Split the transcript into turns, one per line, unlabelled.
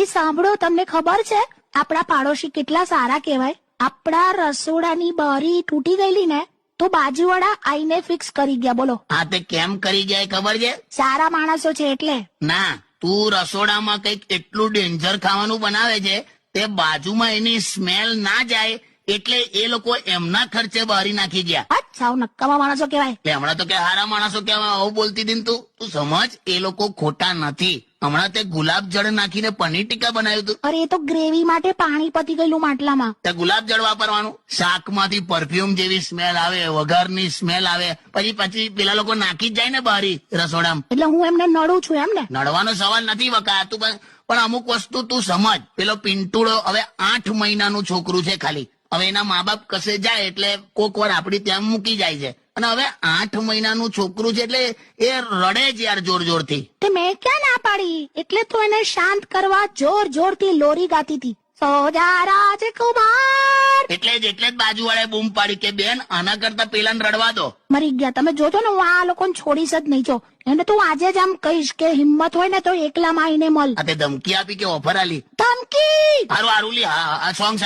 એ સાંભળો, તમને ખબર છે આપણા પાડોશી કેટલા સારા કહેવાય? આપણા રસોડાની બારી તૂટી ગયેલી ને તો બાજુવાળા આઈને ફિક્સ કરી ગયા. બોલો.
હા, તે કેમ કરી ગયા એ ખબર છે?
સારા માણસો છે એટલે.
ના, તું રસોડામાં કઈક એટલું ડેન્જર ખાવાનું બનાવે છે તે બાજુમાં એની સ્મેલ ના જાય એટલે એ લોકો એમના ખર્ચે બારી નાખી ગયા.
સાવ નક્કામાં માણસો કહેવાય.
એટલે હમણાં તો કે હારા માણસો કેવા આવું બોલતી હતી ને તું સમજ, એ લોકો ખોટા નથી. હમણાં તે ગુલાબ જળ નાખીને પનીર ટીકા બનાવ્યું હતું.
અરે એ તો ગ્રેવી માટે પાણી પતી ગયેલું માટલામાં.
તે ગુલાબ જળ વાપરવાનું. શાકમાંથી પરફ્યુમ જેવી સ્મેલ આવે, વઘારની સ્મેલ આવે, પછી પેલા લોકો નાખી જ જાય ને બારી રસોડામાં.
એટલે હું એમને નડું છું એમ ને?
નડવાનો સવાલ નથી વકા, તું પણ અમુક વસ્તુ તું સમજ. પેલો પિન્ટુડો હવે 8 મહિનાનું છોકરું છે ખાલી. હવે એના મા બાપ કસે જાય એટલે કોક વાર આપડી ત્યાં મૂકી જાય છે, અને હવે 8 મહિનાનું છોકરું છે એટલે એ રડે જ યાર જોર જોરથી.
તે મેં ક્યાં ના પાડી, એટલે તો એને શાંત કરવા જોર જોરથી લોરી ગાતી હતી. સોજા રાજકુમાર.
એટલે જ બાજુવાળાએ બૂમ પાડી કે બેન આના કરતા પેલાને રડવા દો.
મરી ગયા. તમે જોજો ને, હું આ લોકોને છોડીશ જ નહીં. જો એને તો આજે જ આમ કહીશ કે હિંમત હોય ને તો એકલામાં આવીને મળ.
આ તે ધમકી આપી કે ઓફર આલી?
ધમકી.
હારું લી, આ સોંગ